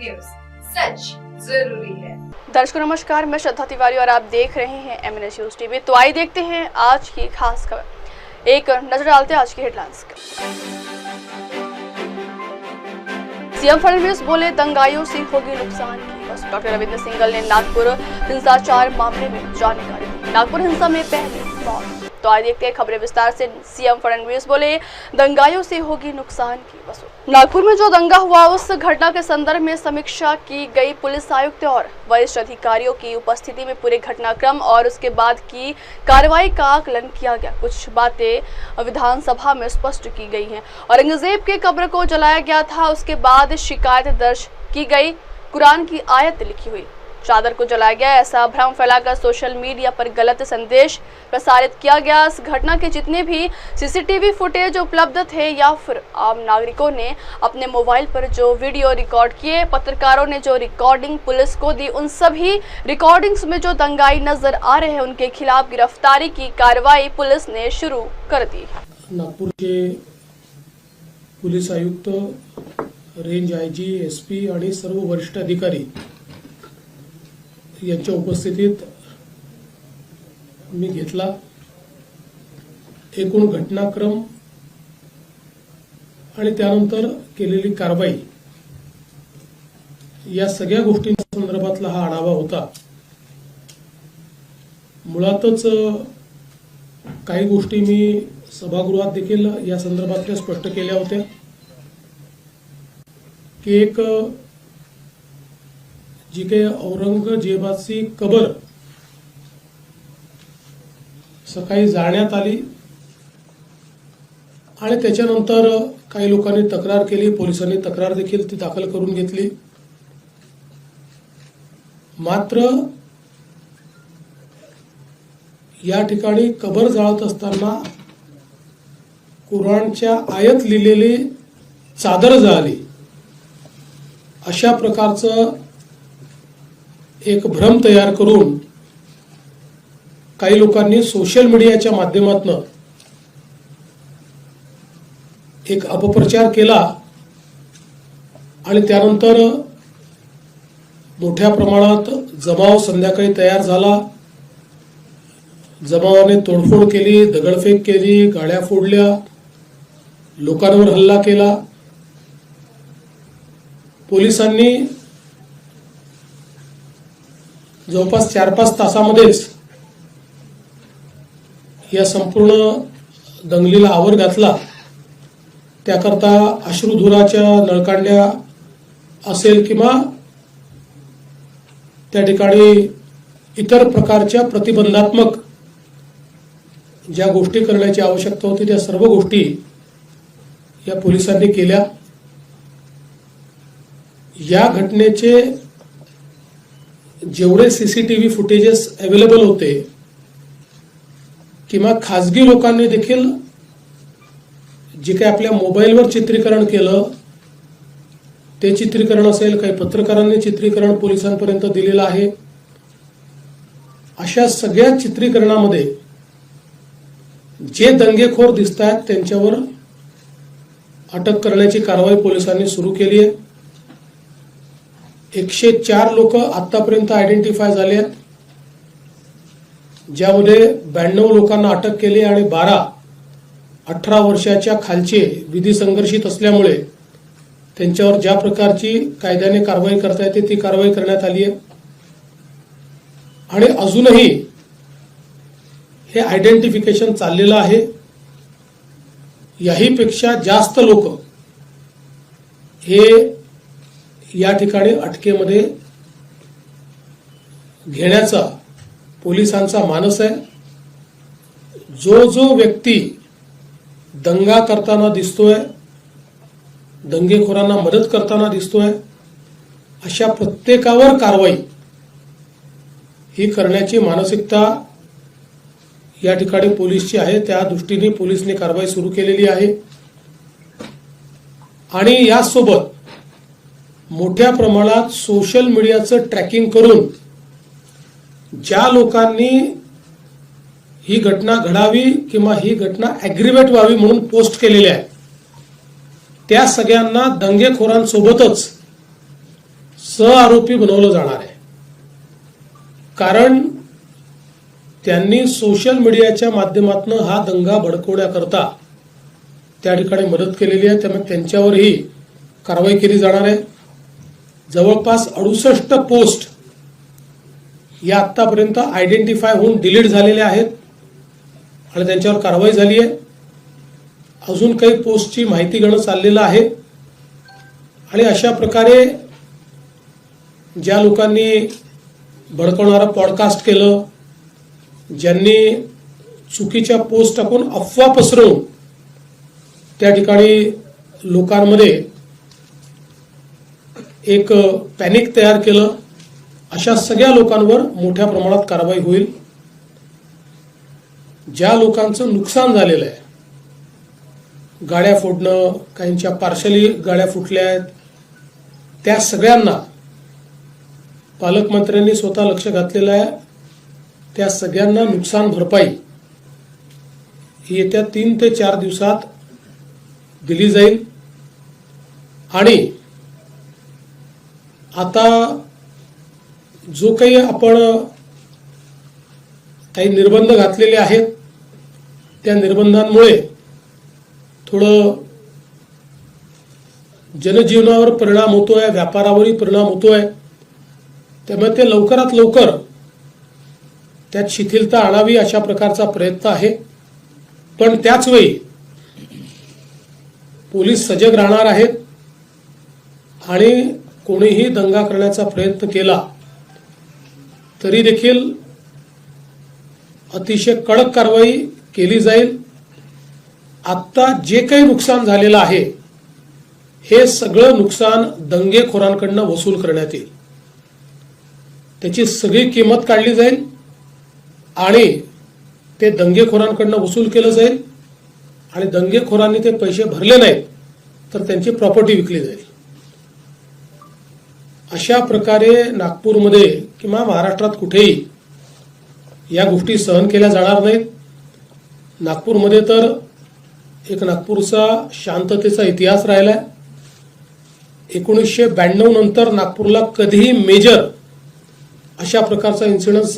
News, सच जरूरी है। दर्शकों नमस्कार, मैं श्रद्धा तिवारी और आप देख रहे हैं एमएनएस न्यूज टीवी। तो आइए देखते हैं आज की खास खबर। एक नजर डालते हैं आज की हेडलाइंस पर। सीएम फडणवीस बोले दंगाइयों से होगी नुकसान की। बस डॉक्टर रविंद्र सिंघल ने नागपुर हिंसाचार मामले में जानकारी दी। नागपुर हिंसा में पहली मौत। तो आज देखते हैं खबरें विस्तार से। सीएम फडणवीस बोले दंगाइयों से होगी नुकसान की वसूली। नागपुर में जो दंगा हुआ उस घटना के संदर्भ में समीक्षा की गई। पुलिस आयुक्त और वरिष्ठ अधिकारियों की उपस्थिति में पूरे घटनाक्रम और उसके बाद की कार्रवाई का आकलन किया गया। कुछ बातें विधानसभा में स्पष्ट की गई हैं। औरंगजेब के कब्र को जलाया गया था, उसके बाद शिकायत दर्ज की गई। कुरान की आयत लिखी हुई चादर को जलाया गया, ऐसा भ्रम फैलाकर सोशल मीडिया पर गलत संदेश प्रसारित किया गया। इस घटना के जितने भी सीसीटीवी फुटेज उपलब्ध थे या फिर आम नागरिकों ने अपने मोबाइल पर जो वीडियो रिकॉर्ड किए, पत्रकारों ने जो रिकॉर्डिंग पुलिस को दी, उन सभी रिकॉर्डिंग्स में जो दंगाई नजर आ रहे हैं उनके खिलाफ गिरफ्तारी की कार्रवाई पुलिस ने शुरू कर दी। नागपूर के पोलीस आयुक्त, रेंज आयजी, एसपी आणि सर्व वरिष्ठ अधिकारी यांच्या उपस्थितीत मी घेतला। एकूण घटनाक्रम आणि त्यानंतर केलेली कारवाई या सगळ्या गोष्टींच्या संदर्भातला हा आढावा होता। मुळातच काही गोष्टी मी सभागृहात देखील या संदर्भातल्या स्पष्ट केल्या होत्या की एक जी काही औरंगजेबाची कबर सकाळी जाळण्यात आली आणि त्याच्यानंतर काही लोकांनी तक्रार केली, पोलिसांनी तक्रार देखील ती दाखल करून घेतली। मात्र या ठिकाणी कबर जाळत असताना कुराणच्या आयत लिहिलेली चादर जाळली, अशा प्रकारचं एक भ्रम तयार करून काही लोकांनी सोशल मीडियाच्या माध्यमातून एक अपप्रचार केला आणि त्यानंतर मोठ्या प्रमाणात जमाव संध्याकाळी तयार झाला। जमावाने तोडफोड केली, दगडफेक केली, गाड्या फोडल्या, लोकांवर हल्ला केला। पोलिसांनी जवळपास 4-5 तासामध्येच या संपूर्ण दंगलीला आवर घातला। त्याकरता अश्रुधुराच्या नळकांड्या असेल किंवा त्या ठिकाणी इतर प्रकारच्या प्रतिबंधात्मक ज्या गोष्टी करण्याची आवश्यकता होती त्या सर्व गोष्टी या पोलिसांनी केल्या। या घटनेचे जेवढे सीसीटीव्ही फुटेजेस अवेलेबल होते किंवा खासगी लोकांनी देखील जे काही आपल्या मोबाईलवर चित्रीकरण केलं ते चित्रीकरण असेल, काही पत्रकारांनी चित्रीकरण पोलिसांपर्यंत दिलेलं आहे। अशा सगळ्या चित्रीकरणामध्ये जे दंगेखोर दिसत आहेत त्यांच्यावर अटक करण्याची कारवाई पोलिसांनी सुरू केली आहे। 104 लोक आतापर्यंत आयडेंटिफाय झाले आहेत, ज्यामध्ये 92 लोकांना अटक केली आणि 18 वर्षाच्या खालचे विधी संघर्षित असल्यामुळे त्यांच्यावर ज्या प्रकारची कायद्याने कारवाई करता येते ती कारवाई करण्यात आली आहे। आणि अजूनही हे आयडेंटिफिकेशन चाललेलं आहे। याहीपेक्षा जास्त लोक हे या ठिकाणी अटकेमध्ये घेण्याचा पोलिसांचा मानस आहे। जो व्यक्ती दंगा करताना दिसतोय, दंगेखोरांना मदत करताना दिसतोय, अशा प्रत्येकावर कारवाई ही करण्याची मानसिकता या ठिकाणी पोलीसची आहे। त्या दृष्टीने पोलिसने कारवाई सुरू केलेली आहे आणि यासोबत मोठ्या प्रमाणात सोशल मीडियाचं ट्रॅकिंग करून ज्या लोकांनी ही घटना घडावी किंवा ही घटना ॲग्रिवेट व्हावी म्हणून पोस्ट केलेल्या आहेत त्या सगळ्यांना दंगेखोरांसोबतच सहआरोपी बनवलं जाणार आहे. कारण त्यांनी सोशल मीडियाच्या माध्यमातून हा दंगा भडकवण्याकरता त्या ठिकाणी मदत केलेली आहे. त्यामुळे त्यांच्यावरही कारवाई केली जाणार आहे. जवळपास 68 पोस्ट या आतापर्यंत आयडेंटिफाय होऊन डिलीट झालेल्या आहेत आणि त्यांच्यावर कारवाई झाली आहे. अजून काही पोस्टची माहिती घेणं चाललेलं आहे. आणि अशा प्रकारे ज्या लोकांनी भडकवणारा पॉडकास्ट केलं, ज्यांनी चुकीच्या पोस्ट टाकून अफवा पसरवून त्या ठिकाणी लोकांमध्ये एक पॅनिक तयार केलं, अशा सगळ्या लोकांवर मोठ्या प्रमाणात कारवाई होईल. ज्या लोकांचं नुकसान झालेलं आहे, गाड्या फोडणं, काहींच्या पार्शली गाड्या फुटल्या आहेत, त्या सगळ्यांना पालकमंत्र्यांनी स्वतः लक्ष घातलेलं आहे. त्या सगळ्यांना नुकसान भरपाई ही येत्या 3 ते 4 दिवसात दिली जाईल. आणि आता जो काही आपण काही निर्बंध घातलेले आहेत, त्या निर्बंधांमुळे थोडं जनजीवनावर परिणाम होतोय, व्यापारावरही परिणाम होतोय. त्यामुळे ते लवकरात लवकर त्यात शिथिलता आणावी अशा प्रकारचा प्रयत्न आहे. पण त्याचवेळी पोलीस सजग राहणार आहेत आणि कोणीही दंगा करण्याचा प्रयत्न केला तरी देखील अतिशय कडक कारवाई केली जाईल. आत्ता जे काही नुकसान झालेलं आहे, हे सगळं नुकसान दंगेखोरांकडनं वसूल करण्यात येईल. त्याची सगळी किंमत काढली जाईल आणि ते दंगेखोरांकडनं वसूल केलं जाईल. आणि दंगेखोरांनी ते पैसे भरले नाहीत तर त्यांची प्रॉपर्टी विकली जाईल. अशा प्रकारे नागपूरमध्ये किंवा महाराष्ट्रात कुठेही या गोष्टी सहन केल्या जाणार नाहीत. नागपूरमध्ये तर एक नागपूरचा शांततेचा इतिहास राहिला आहे. 1992 नंतर नागपूरला कधीही मेजर अशा प्रकारचा इन्सिडन्स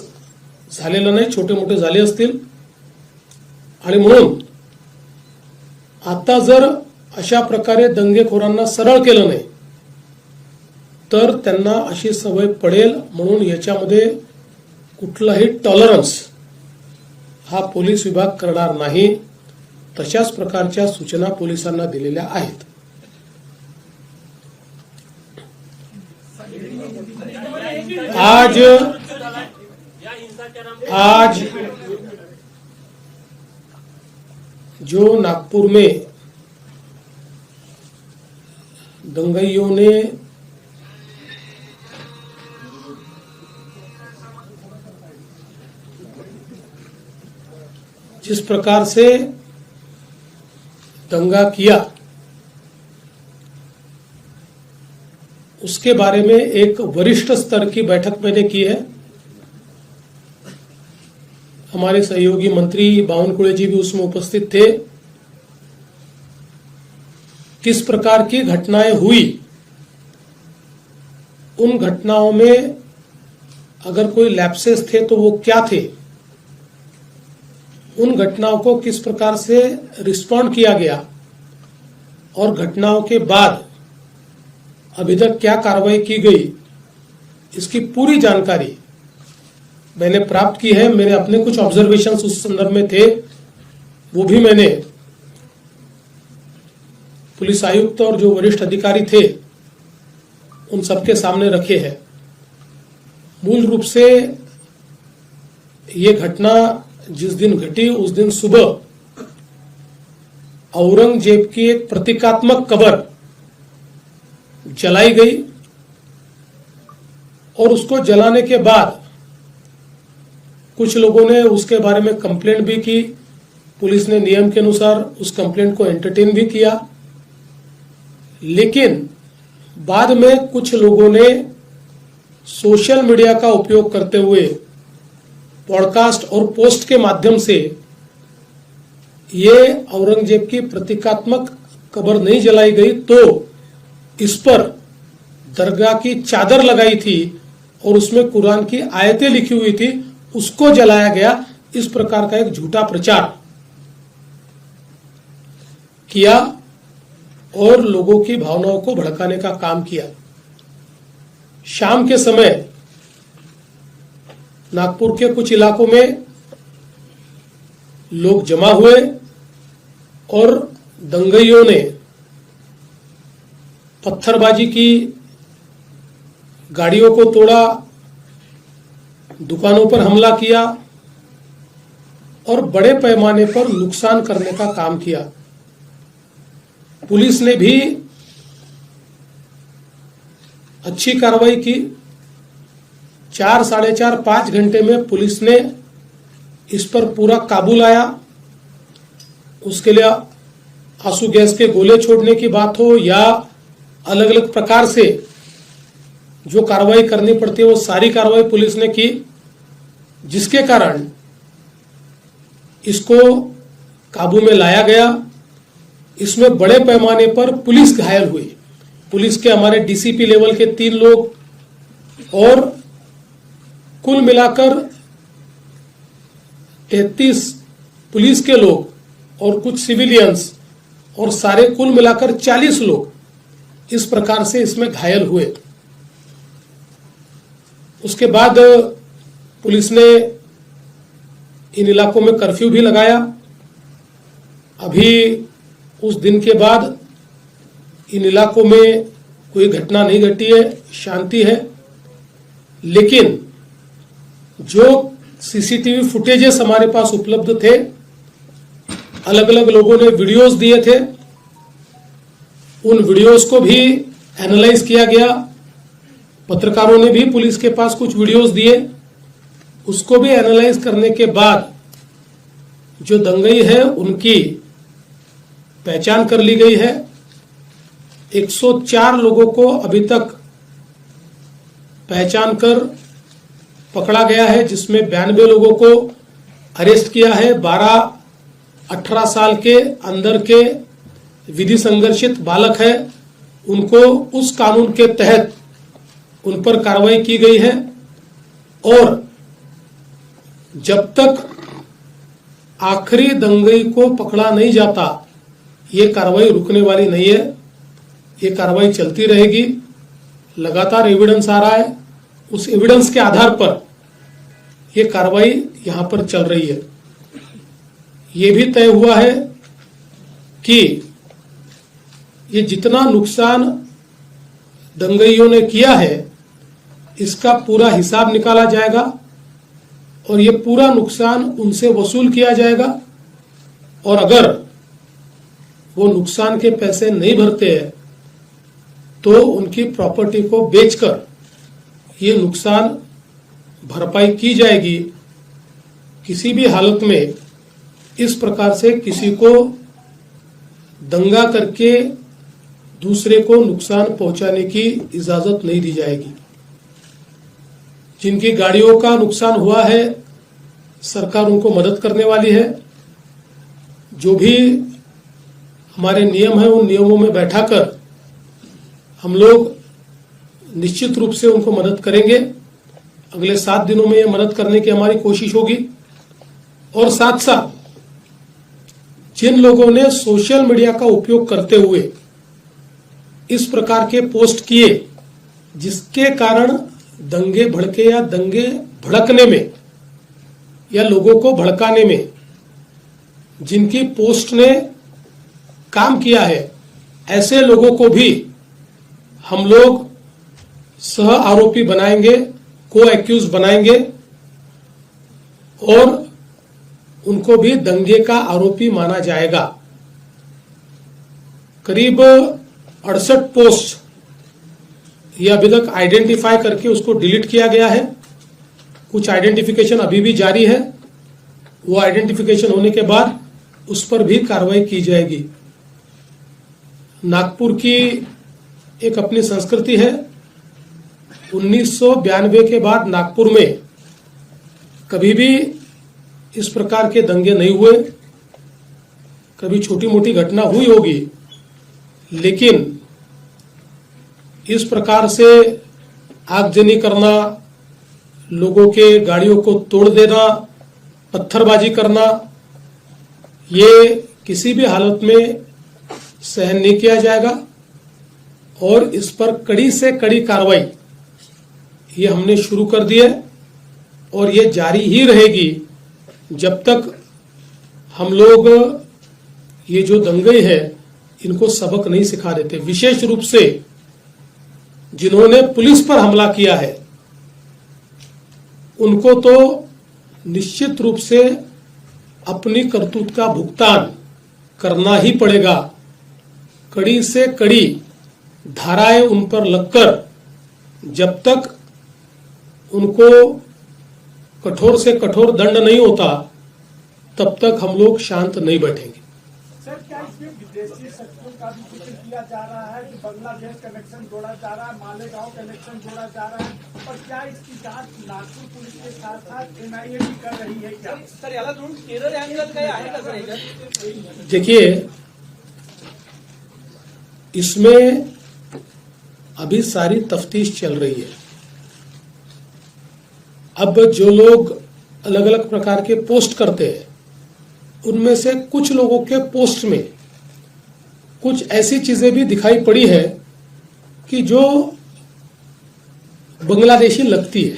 झालेला नाही. छोटे मोठे झाले असतील. आणि म्हणून आता जर अशा प्रकारे दंगेखोरांना सरळ केलं नाही तर त्यांना अशी सवय पडेल. म्हणून याच्यामध्ये कुठलाही टॉलरन्स हा पोलीस विभाग करणार नाही. तशाच प्रकारच्या सूचना पोलिसांना दिलेल्या आहेत. आज जो नागपुर में दंगाइयों ने जिस प्रकार से दंगा किया, उसके बारे में एक वरिष्ठ स्तर की बैठक मैंने की है. हमारे सहयोगी मंत्री बावनकुळे जी भी उसमें उपस्थित थे. किस प्रकार की घटनाएं हुई, उन घटनाओं में अगर कोई लैप्सेस थे तो वो क्या थे, उन घटनाओं को किस प्रकार से रिस्पॉन्ड किया गया और घटनाओं के बाद अभी तक क्या कार्रवाई की गई, इसकी पूरी जानकारी मैंने प्राप्त की है. मेरे अपने कुछ ऑब्जर्वेशंस उस संदर्भ में थे, वो भी मैंने पुलिस आयुक्त और जो वरिष्ठ अधिकारी थे उन सबके सामने रखे हैं. मूल रूप से ये घटना जिस दिन घटी उस दिन सुबह औरंगजेब की एक प्रतीकात्मक कब्र जलाई गई और उसको जलाने के बाद कुछ लोगों ने उसके बारे में कंप्लेंट भी की. पुलिस ने नियम के अनुसार उस कंप्लेंट को एंटरटेन भी किया. लेकिन बाद में कुछ लोगों ने सोशल मीडिया का उपयोग करते हुए पॉडकास्ट और पोस्ट के माध्यम से ये औरंगजेब की प्रतीकात्मक कब्र नहीं जलाई गई तो इस पर दरगाह की चादर लगाई थी और उसमें कुरान की आयतें लिखी हुई थी, उसको जलाया गया। इस प्रकार का एक झूठा प्रचार किया और लोगों की भावनाओं को भड़काने का काम किया। शाम के समय नागपुर के कुछ इलाकों में लोग जमा हुए और दंगइयों ने पत्थरबाजी की, गाड़ियों को तोड़ा, दुकानों पर हमला किया और बड़े पैमाने पर नुकसान करने का काम किया। पुलिस ने भी अच्छी कार्रवाई की। 4, साढ़े 4, 5 घंटे में पुलिस ने इस पर पूरा काबू लाया। उसके लिए आंसू गैस के गोले छोड़ने की बात हो या अलग अलग प्रकार से जो कार्रवाई करनी पड़ती है वो सारी कार्रवाई पुलिस ने की, जिसके कारण इसको काबू में लाया गया। इसमें बड़े पैमाने पर पुलिस घायल हुई। पुलिस के हमारे डीसीपी लेवल के 3 लोग और कुल मिलाकर 33 पुलिस के लोग और कुछ सिविलियंस और सारे कुल मिलाकर 40 लोग इस प्रकार से इसमें घायल हुए। उसके बाद पुलिस ने इन इलाकों में कर्फ्यू भी लगाया। अभी उस दिन के बाद इन इलाकों में कोई घटना नहीं घटी है, शांति है। लेकिन जो सीसीटीवी फुटेजेस हमारे पास उपलब्ध थे, अलग अलग लोगों ने वीडियोस दिए थे, उन वीडियोस को भी एनालाइज किया गया। पत्रकारों ने भी पुलिस के पास कुछ वीडियोस दिए, उसको भी एनालाइज करने के बाद जो दंगई है उनकी पहचान कर ली गई है। 104 लोगों को अभी तक पहचान कर पकड़ा गया है, जिसमें 92 लोगों को अरेस्ट किया है। 12-18 साल के अंदर के विधि संघर्षित बालक है, उनको उस कानून के तहत उन पर कार्रवाई की गई है। और जब तक आखिरी दंगई को पकड़ा नहीं जाता, ये कार्रवाई रुकने वाली नहीं है। ये कार्रवाई चलती रहेगी। लगातार एविडेंस आ रहा है, उस एविडेंस के आधार पर ये कार्रवाई यहां पर चल रही है। ये भी तय हुआ है कि ये जितना नुकसान दंगइयों ने किया है, इसका पूरा हिसाब निकाला जाएगा और ये पूरा नुकसान उनसे वसूल किया जाएगा। और अगर वो नुकसान के पैसे नहीं भरते हैं तो उनकी प्रॉपर्टी को बेचकर ये नुकसान भरपाई की जाएगी। किसी भी हालत में इस प्रकार से किसी को दंगा करके दूसरे को नुकसान पहुंचाने की इजाजत नहीं दी जाएगी। जिनकी गाड़ियों का नुकसान हुआ है, सरकार उनको मदद करने वाली है। जो भी हमारे नियम है, उन नियमों में बैठाकर हम लोग निश्चित रूप से उनको मदद करेंगे। अगले 7 दिनों में ये मदद करने की हमारी कोशिश होगी। और साथ साथ जिन लोगों ने सोशल मीडिया का उपयोग करते हुए इस प्रकार के पोस्ट किए, जिसके कारण दंगे भड़के या दंगे भड़कने में या लोगों को भड़काने में जिनकी पोस्ट ने काम किया है, ऐसे लोगों को भी हम लोग सह आरोपी बनाएंगे, को एक्यूज बनाएंगे और उनको भी दंगे का आरोपी माना जाएगा। करीब 68 पोस्ट ये अभी तक आइडेंटिफाई करके उसको डिलीट किया गया है। कुछ आइडेंटिफिकेशन अभी भी जारी है। वो आइडेंटिफिकेशन होने के बाद उस पर भी कार्रवाई की जाएगी। नागपुर की एक अपनी संस्कृति है। 1992 के बाद नागपुर में कभी भी इस प्रकार के दंगे नहीं हुए। कभी छोटी मोटी घटना हुई होगी, लेकिन इस प्रकार से आगजनी करना, लोगों के गाड़ियों को तोड़ देना, पत्थरबाजी करना, ये किसी भी हालत में सहन नहीं किया जाएगा और इस पर कड़ी से कड़ी कार्रवाई ये हमने शुरू कर दी है और ये जारी ही रहेगी जब तक हम लोग ये जो दंगे हैं इनको सबक नहीं सिखा देते। विशेष रूप से जिन्होंने पुलिस पर हमला किया है उनको तो निश्चित रूप से अपनी करतूत का भुगतान करना ही पड़ेगा। कड़ी से कड़ी धाराएं उन पर लगकर जब तक उनको कठोर से कठोर दंड नहीं होता तब तक हम लोग शांत नहीं बैठेंगे। सर, क्या इसमें विदेशी शक्तियों का भी जिक्र किया जा रहा है कि बांग्लादेश कनेक्शन जोड़ा जा रहा है, मालेगांव कनेक्शन जोड़ा जा रहा है, और क्या इसकी जांच नागपुर पुलिस के साथ साथ एनआईए भी कर रही है क्या? सर, याला दोन केरळ अँगल काय आहे का सर याच्यात? देखिए, इसमें अभी सारी तफ्तीश चल रही है। अब जो लोग अलग अलग प्रकार के पोस्ट करते हैं उनमें से कुछ लोगों के पोस्ट में कुछ ऐसी चीजें भी दिखाई पड़ी है कि जो बांग्लादेशी लगती है,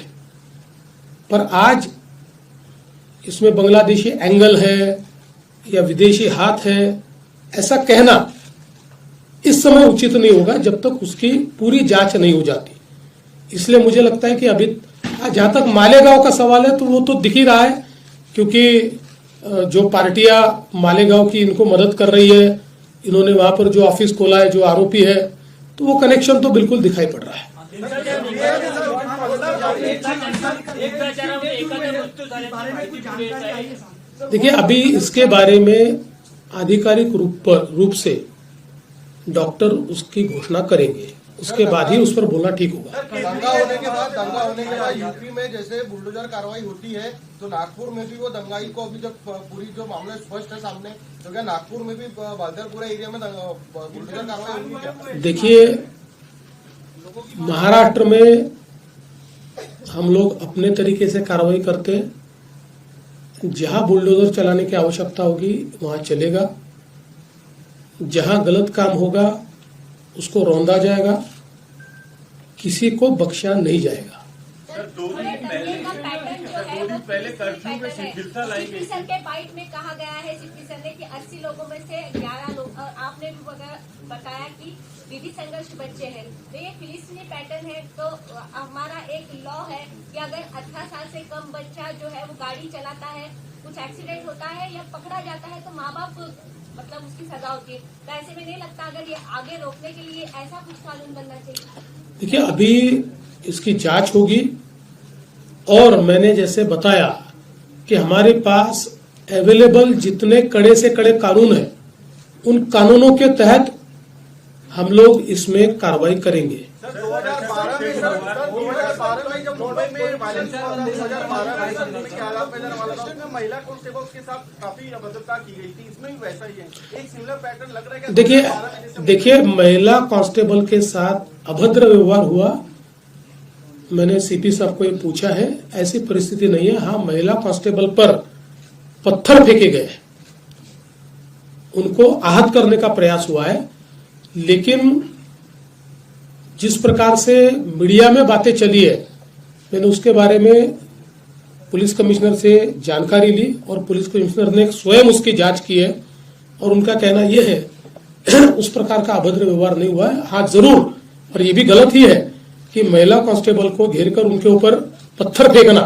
पर आज इसमें बांग्लादेशी एंगल है या विदेशी हाथ है ऐसा कहना इस समय उचित नहीं होगा जब तक उसकी पूरी जांच नहीं हो जाती। इसलिए मुझे लगता है कि अभी जहां तक मालेगांव का सवाल है तो वो तो दिख ही रहा है, क्योंकि जो पार्टियां मालेगांव की इनको मदद कर रही है, इन्होंने वहां पर जो ऑफिस खोला है, जो आरोपी है, तो वो कनेक्शन तो बिल्कुल दिखाई पड़ रहा है। देखिए, अभी इसके बारे में आधिकारिक रूप से डॉक्टर उसकी घोषणा करेंगे, उसके बाद ही उस पर बोलना ठीक होगा। दंगा होने के बाद यूपी में जैसे बुलडोजर कार्रवाई होती है तो नागपुर में भी वो दंगाई को अभी जब पूरी जो मामला स्पष्ट है सामने, तो क्या नागपुर में भी बालदरपुरा एरिया में बुलडोजर कार्रवाई होगी क्या? देखिए, महाराष्ट्र में हम लोग अपने तरीके से कार्रवाई करते हैं। जहां बुलडोजर चलाने की आवश्यकता होगी वहां चलेगा, जहां गलत काम होगा उसको रौंदा जाएगा, किसी को बख्शा नहीं जाएगा। पहले कर्फ्यू में शिथिलता लाई गई। सर के बाइट में कहा गया है सिद्धि सर ने कि 80 लोगों में से 11 लोग, आपने भी बताया कि विधि संघर्ष बच्चे हैं, तो ये फिलिस्तीनी पैटर्न है। तो हमारा एक लॉ है कि अगर 18 साल से कम बच्चा जो है वो गाड़ी चलाता है, कुछ एक्सीडेंट होता है या पकड़ा जाता है तो माँ बाप मतलब उसकी सजा होती है। तो ऐसे में नहीं लगता अगर ये आगे रोकने के लिए ऐसा कुछ कानून बनना चाहिए? देखिए, अभी इसकी जांच होगी और मैंने जैसे बताया कि हमारे पास अवेलेबल जितने कड़े से कड़े कानून हैं उन कानूनों के तहत हम लोग इसमें कार्रवाई करेंगे। 2012 में जब मुंबई में वायलेंस हुआ, 2012 में महिला कांस्टेबल्स के साथ काफी अभद्रता की गई थी, इसमें भी वैसा ही है, एक सिमिलर पैटर्न लग रहा है। देखिए, महिला कांस्टेबल के साथ अभद्र व्यवहार हुआ, मैंने सीपी साहब को ये पूछा है, ऐसी परिस्थिति नहीं है। हाँ, महिला कांस्टेबल पर पत्थर फेंके गए, उनको आहत करने का प्रयास हुआ है, लेकिन जिस प्रकार से मीडिया में बातें चली है, मैंने उसके बारे में पुलिस कमिश्नर से जानकारी ली और पुलिस कमिश्नर ने स्वयं उसकी जांच की है और उनका कहना यह है उस प्रकार का अभद्र व्यवहार नहीं हुआ है। हाँ, जरूर, और ये भी गलत ही है कि महिला कांस्टेबल को घेर कर उनके ऊपर पत्थर फेंकना,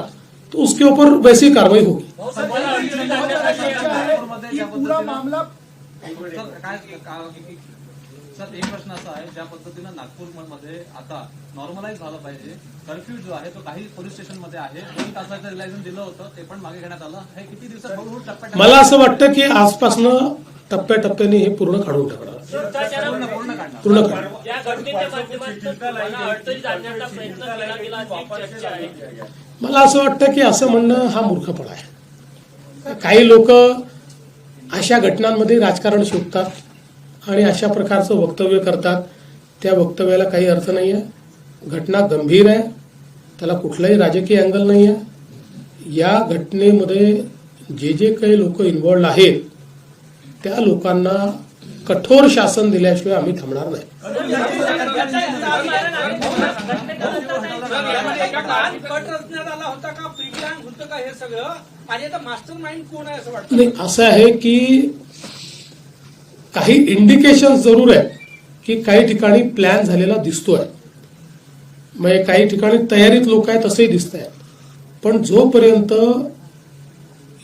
तो उसके ऊपर वैसी कार्रवाई होगी। पूरा मामला सर, एक प्रश्न असा आहे, ज्या पद्धतीनं नागपूरमध्ये आता नॉर्मलाइज झालं पाहिजे, कर्फ्यू जो आहे तो काही पोलीस स्टेशनमध्ये आहे, 2 तासाचं रिलॅक्सेशन दिलं होतं, ते पण मागे घेण्यात आलं, हे किती दिवसात हळूहळू टप्प्याटप्प्याने मला असं वाटतं की आजपासनं टप्प्याटप्प्याने हे पूर्ण काढून टाकणार, पूर्ण काढणार। या घटनेच्या माध्यमातून मला अडचणीत आणण्याचा प्रयत्न केला गेला अशी चर्चा आहे। मला असं वाटतं की असं म्हणणं हा मूर्खपणा आहे। काही लोक अशा घटनांमध्ये राजकारण शोधतात आणि अशा प्रकारचं वक्तव्य करतात, त्या वक्तव्याला काही अर्थ नाही आहे. घटना गंभीर आहे, त्याला कुठलाही राजकीय अँगल नाही आहे. या घटनेमध्ये जे जे काही लोक इन्व्हॉल्ड आहेत त्या लोकांना कठोर शासन दिल्याशिवाय आम्ही थांबणार नाही. कट रचण्यात आला होता का, प्री प्लॅन होतं का हे सगळं, आणि आता मास्टर माइंड कोण आहे असं वाटतं? नाही, असं आहे की काही इंडिकेशन जरूर आहे की काही ठिकाणी प्लॅन झालेला दिसतोय, म्हणजे काही ठिकाणी तयारीत लोक आहेत असंही दिसत आहे. पण जोपर्यंत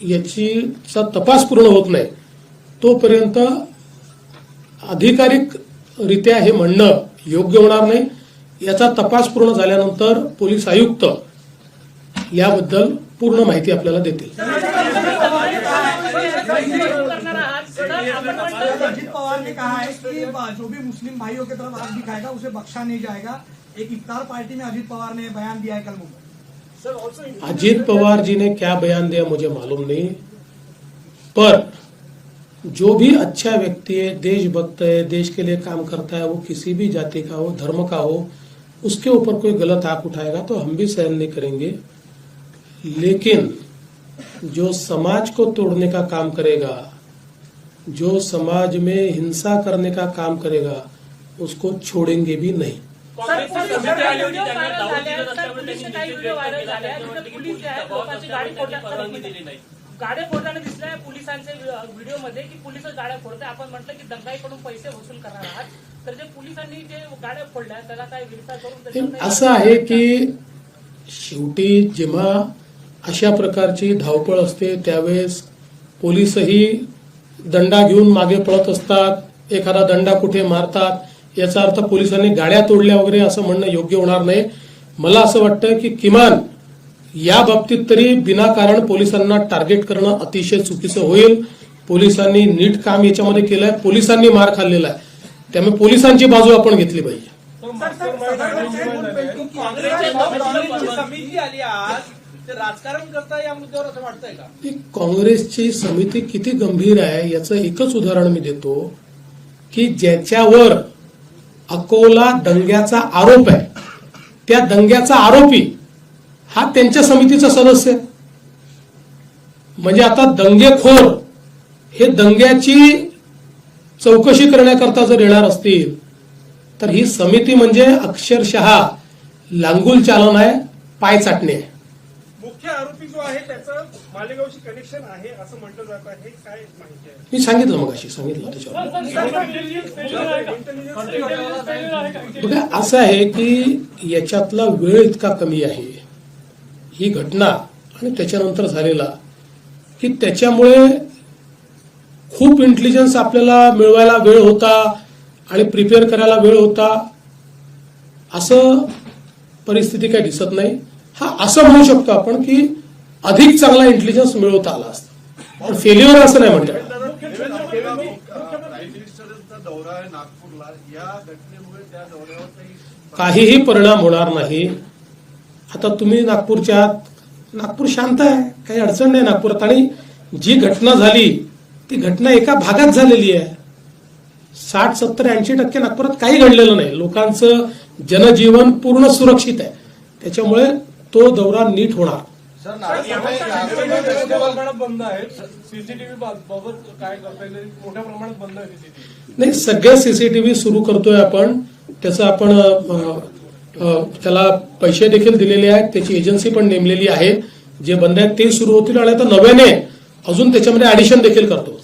याचा तपास पूर्ण होत नाही तोपर्यंत अधिकारिकरित्या हे म्हणणं योग्य होणार नाही. याचा तपास पूर्ण झाल्यानंतर पोलीस आयुक्त याबद्दल पूर्ण माहिती आपल्याला देतील. अजित पवार ने कहा है कि जो भी मुस्लिम भाइयों की तरफ हाथ दिखाएगा उसे बख्शा नहीं जाएगा. एक इफ्तार पार्टी में अजित पवार ने बयान दिया है कल मुंबई. अजीत पवार जी ने क्या बयान दिया मुझे मालूम नहीं, पर जो भी अच्छा व्यक्ति है, देशभक्त है, देश के लिए काम करता है, वो किसी भी जाति का हो, धर्म का हो, उसके ऊपर कोई गलत आंख उठाएगा तो हम भी सहन नहीं करेंगे. लेकिन जो समाज को तोड़ने का काम करेगा, जो समाज में हिंसा करने का काम करेगा, उसको छोड़ेंगे भी नहीं. गाड्या फोडताना दिसलाय पोलिसांचे व्हिडिओमध्ये की पोलिस गाड्या फोडतात. आपण म्हटलं की दंगाईकडून पैसे वसूल करणार आहात, तर जे पोलिसांनी जे गाड्या फोडल्या त्याला काय विचार करून असं आहे की शेवटी जेव्हा अशा प्रकारची धावपळ असते त्यावेळेस पोलीसही दंडा घेऊन मागे पळत असतात, एखादा दंडा कुठे मारतात. याचा अर्थ पोलिसांनी गाड्या तोडल्या वगैरे असं म्हणणं योग्य होणार नाही. मला असं वाटतं की किमान या बाबतीत तरी विनाकारण पोलिसांना टार्गेट करणं अतिशय चुकीचं होईल. पोलिसांनी नीट काम याच्यामध्ये केलंय, पोलिसांनी मार खाल्लेला आहे, त्यामुळे पोलिसांची बाजू आपण घेतली पाहिजे. समिती आली आज, ते राजकारण करता या मुद्द्यावर असं वाटतंय का? काँग्रेसची समिती किती गंभीर आहे याचं एकच उदाहरण मी देतो की ज्याच्यावर अकोला दंग्याचा आरोप आहे त्या दंग्याचा आरोपी हा त्यांच्या समितीचा सदस्य आहे. म्हणजे आता दंगेखोर हे दंग्याची चौकशी करण्याकरता जर येणार असतील तर ही समिती म्हणजे अक्षरशः लांगुल चालन आहे, पाय चाटणे आहे. मुख्य आरोपी जो आहे त्याचं मालेगावशी कनेक्शन आहे असं म्हटलं जात आहे, काय माहिती आहे? मी सांगितलं मगाशी त्याच्यावर. बघा, असं आहे की याच्यातला वेळ इतका कमी आहे ही घटना आणि त्याच्यानंतर झालेला की त्याच्यामुळे खूप इंटेलिजन्स आपल्याला मिळवायला वेळ होता आणि प्रिपेअर करायला वेळ होता असं परिस्थिती काही दिसत नाही. हा असं म्हणू शकतो आपण की अधिक चांगला इंटेलिजन्स मिळवता आला असता, पण फेल्युअर असं नाही म्हणतात. दौरा आहे नागपूरला, या घटनेमुळे त्या दौऱ्यावर काहीही परिणाम होणार नाही. आता तुम्ही नागपूरच्या आहात, नागपूर शांत आहे, काही अडचण नाही नागपुरात. आणि जी घटना झाली ती घटना एका भागात झालेली आहे. 60, 70, 80% नागपुरात काही घडलेलं नाही. लोकांचं जनजीवन पूर्ण सुरक्षित आहे, त्याच्यामुळे तो दौरा नीट होणार. बंद आहे सीसीटीव्ही बाबत काय करता येईल? मोठ्या प्रमाणात बंद आहे सीसीटीव्ही. नाही, सगळे सीसीटीव्ही सुरू करतोय आपण. त्याचं आपण त्याला पैसे देखील दिलेले आहेत, त्याची एजन्सी पण नेमलेली आहे. जे बंद आहेत ते सुरू होतील आणि आता नव्याने अजून त्याच्यामध्ये ऍडिशन देखील करतो.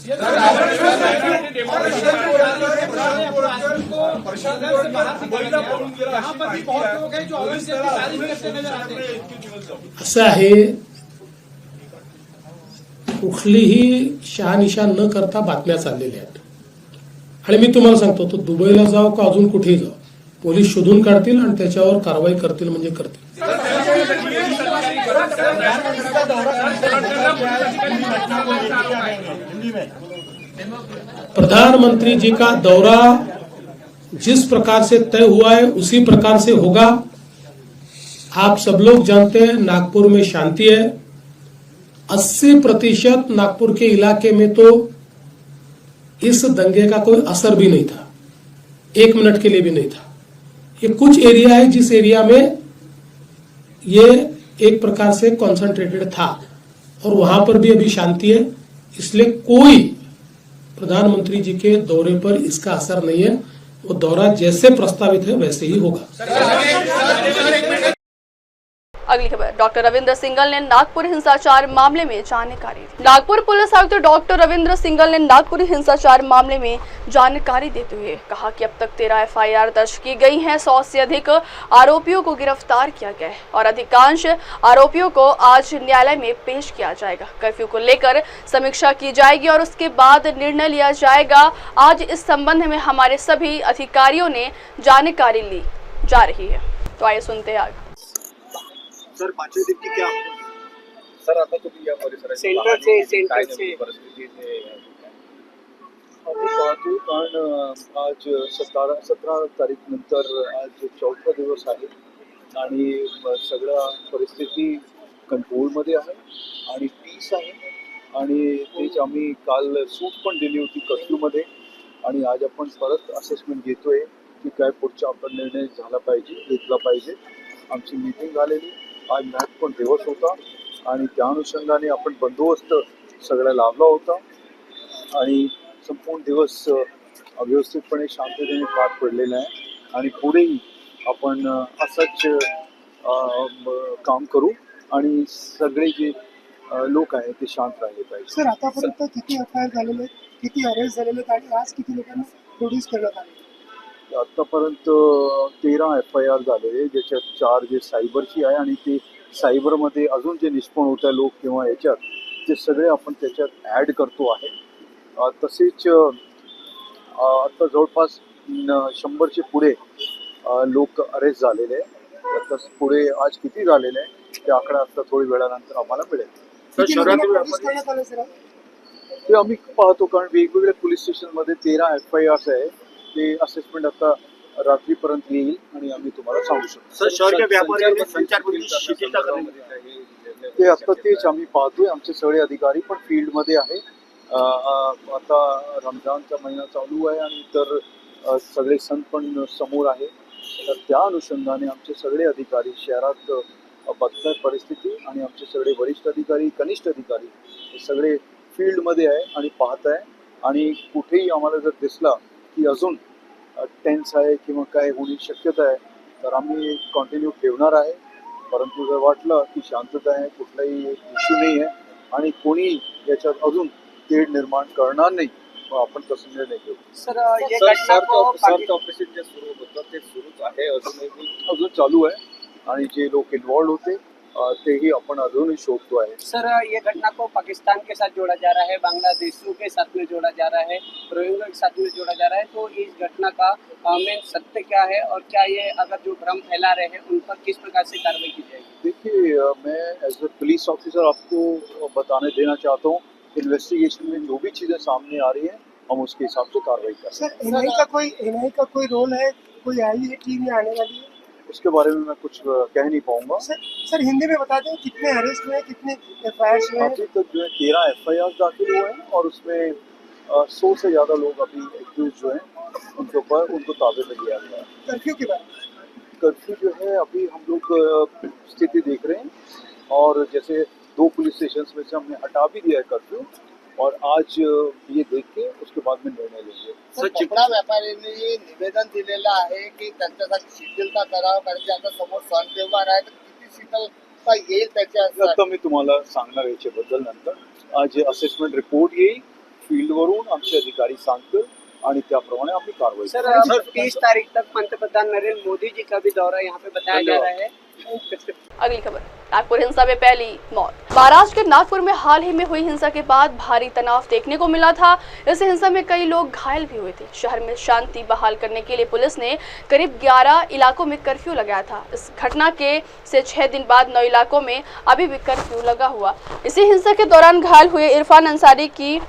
असं आहे, कुठलीही शहानिशा न करता बातम्या चाललेल्या आहेत. आणि मी तुम्हाला सांगतो, तो दुबईला जाऊ का अजून कुठेही जाऊ, पोलीस शोधून काढतील आणि त्याच्यावर कारवाई करतील म्हणजे करतील. प्रधानमंत्री जी का दौरा जिस प्रकार से तय हुआ है उसी प्रकार से होगा. आप सब लोग जानते हैं नागपुर में शांति है. 80% नागपुर के इलाके में तो इस दंगे का कोई असर भी नहीं था, 1 मिनट के लिए भी नहीं था. ये कुछ एरिया है जिस एरिया में ये एक प्रकार से कॉन्सेंट्रेटेड था और वहां पर भी अभी शांति है, इसलिए कोई प्रधानमंत्री जी के दौरे पर इसका असर नहीं है। वो दौरा जैसे प्रस्तावित है वैसे ही होगा। अगली खबर, डॉक्टर रविंद्र सिंघल ने नागपुर हिंसाचार मामले में जानकारी दी। नागपुर पुलिस आयुक्त डॉक्टर रविंद्र सिंघल ने नागपुर हिंसाचार मामले में जानकारी देते हुए कहा कि अब तक 13 एफआईआर दर्ज की गई हैं, 100 से अधिक आरोपियों को गिरफ्तार किया गया है और अधिकांश आरोपियों को आज न्यायालय में पेश किया जाएगा। कर्फ्यू को लेकर समीक्षा की जाएगी और उसके बाद निर्णय लिया जाएगा। आज इस संबंध में हमारे सभी अधिकारियों ने जानकारी ली जा रही है। तो आइए सुनते हैं आगे। सर 5वें दिन की क्या सर आता तुम्ही या परिसराची परिस्थिती आम्ही पाहतो, कारण आज 17 तारीख नंतर आज 4था दिवस आहे आणि सगळ्या परिस्थिती कंट्रोलमध्ये आहे आणि पीस आहे आणि तेच आम्ही काल सूट पण दिली होती कर्फ्यूमध्ये आणि आज आपण परत असेसमेंट घेतोय की काय पुढचा आपण निर्णय झाला पाहिजे, घेतला पाहिजे। आमची मीटिंग झालेली, आज मॅच पण दिवस होता आणि त्या अनुषंगाने आपण बंदोबस्त सगळा लावला होता आणि संपूर्ण दिवस व्यवस्थितपणे शांततेने पार पडलेला आहे आणि पुढेही आपण असंच काम करू आणि सगळे जे लोक आहेत ते शांत राहिले पाहिजे। सर आतापर्यंत किती एफआयआर झालेले, किती अरेस्ट झालेले आणि आज किती लोकांना प्रोड्यूस करण्यात आले? आतापर्यंत 13 एफआयआर झालेले, ज्याच्यात 4 जे सायबरची आहे आणि ते सायबरमध्ये अजून जे निष्पन्न होत्या लोक किंवा याच्यात ते सगळे आपण त्याच्यात ॲड करतो आहे। तसेच आता जवळपास 100चे पुढे लोक अरेस्ट झालेले आहे। आता पुढे आज किती झालेले आहे ते आकडा आता थोडी वेळानंतर आम्हाला मिळेल। ते आम्ही पाहतो, कारण वेगवेगळ्या पोलीस स्टेशनमध्ये 13 एफआयआर्स आहे, ते असेसमेंट आता रात्रीपर्यंत येईल आणि आम्ही तुम्हाला सांगू शकतो। सर शहर के व्यापारी संचारबंदी शिथिलता करण्यात ते आता तेच आम्ही पाहतोय, आमचे सगळे अधिकारी पण फील्डमध्ये आहे। आता रमजानचा महिना चालू आहे आणि इतर सगळे सण पण समोर आहे, तर त्या अनुषंगाने आमचे सगळे अधिकारी शहरात बघताय परिस्थिती आणि आमचे सगळे वरिष्ठ अधिकारी, कनिष्ठ अधिकारी हे सगळे फील्डमध्ये आहे आणि पाहत आहे आणि कुठेही आम्हाला जर दिसला की अजून टेन्स आहे किंवा काय होण्याची शक्यता आहे तर आम्ही कंटिन्यू ठेवणार आहे। परंतु जर वाटलं की शांतता आहे, कुठलाही इश्यू नाही आहे आणि कोणी याच्यात अजून तेढ निर्माण करणार नाही, मग आपण तसं निर्णय घेऊ। सर ऑपरेशन जे सुरू होतं ते सुरूच आहे, अजून चालू आहे आणि जे लोक इन्वॉल्व होते तेही अपन अजूनही शोधतो है। सर ये घटना को पाकिस्तान के साथ जोड़ा जा रहा है, बांग्लादेशियों के साथ में जोड़ा जा रहा है, रोहिंग्या के साथ में जोड़ा जा रहा है, तो इस घटना का मेन सत्य क्या है और क्या ये अगर जो भ्रम फैला रहे हैं उन पर किस प्रकार से कार्रवाई की जाएगी? देखिए, मैं एज ए पुलिस ऑफिसर आपको बताने देना चाहता हूँ, इन्वेस्टिगेशन में जो भी चीजें सामने आ रही है हम उसके हिसाब से कार्रवाई करें। सर एनआई का कोई रोल है, कोई आई है टीम में आने वाली है? उसके बारे में मैं कुछ कह नहीं पाऊंगा। सर हिंदी में बता दें कितने अरेस्ट हुए, कितने एफआईआर हुए? अभी तक जो है 13 एफआईआर दाखिल हुए हैं और उसमें 100 से ज़्यादा लोग अभी एक्यूज जो हैं उनके ऊपर उनको ताबे में लिया गया है। कर्फ्यू के बाद कर्फ्यू जो है अभी हम लोग स्थिति देख रहे हैं और जैसे 2 पुलिस स्टेशन में से हमने हटा भी दिया है कर्फ्यू और आज ये देख के उसके बाद में निर्णय लेंगे। सर चिपळा व्यापाऱ्यांनी निवेदन दिलेलं आहे की त्यांच्यासाठी शिथिलता करावं, कारण की आता समोर सण त्योहार आहे, तर किती शिथिलता येईल त्याच्या आता मी तुम्हाला सांगणार याच्याबद्दल नंतर। आज असेसमेंट रिपोर्ट येईल, फील्डवरून आमचे अधिकारी सांगतील आणि त्याप्रमाणे आम्ही कारवाई। सर 30 तारीख तक पंतप्रधान नरेंद्र मोदी जी का भी दौरा यहाँ पे बताया जा रहा है। अगली खबर, नागपुर हिंसा में पहली मौत। महाराष्ट्र के नागपुर में हाल ही में हुई हिंसा के बाद भारी तनाव देखने को मिला था। इस हिंसा में कई लोग घायल भी हुए थे। शहर में शांति बहाल करने के लिए पुलिस ने करीब 11 इलाकों में कर्फ्यू लगाया था। इस घटना के से 6 दिन बाद 9 इलाकों में अभी भी कर्फ्यू लगा हुआ। इसी हिंसा के दौरान घायल हुए इरफान अंसारी की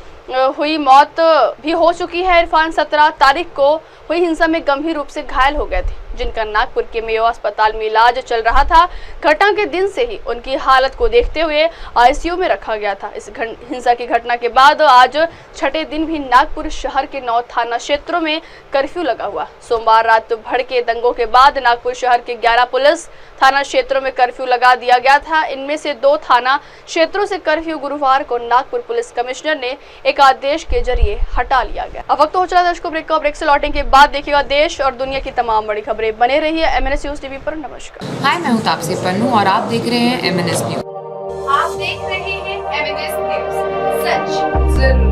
हुई मौत भी हो चुकी है। इरफान 17 तारीख को हुई हिंसा में गंभीर रूप से घायल हो गए थे। जिनका नागपुर के मेयो अस्पताल में इलाज चल रहा था। घटना के दिन से ही उनकी हालत को देखते हुए आईसीयू में रखा गया था। इस हिंसा की घटना के बाद आज छठे दिन भी नागपुर शहर के 9 थाना क्षेत्रों में कर्फ्यू लगा हुआ। सोमवार रात भड़के दंगों के बाद नागपुर शहर के 11 पुलिस थाना क्षेत्रों में कर्फ्यू लगा दिया गया था। इनमें से 2 थाना क्षेत्रों से कर्फ्यू गुरुवार को नागपुर पुलिस कमिश्नर ने एक आदेश के जरिए हटा लिया गया। अब वक्त हो चला दर्शकों ब्रेक का। ब्रेक से लौटने के बाद देखिएगा देश और दुनिया की तमाम बड़ी खबरें। बने रहिए MNS न्यूज टीवी पर। नमस्कार। हाय, मैं हूँ तापसी पन्नू और आप देख रहे हैं MNS न्यूज। आप देख रहे हैं MNS न्यूज, सच जरूरी।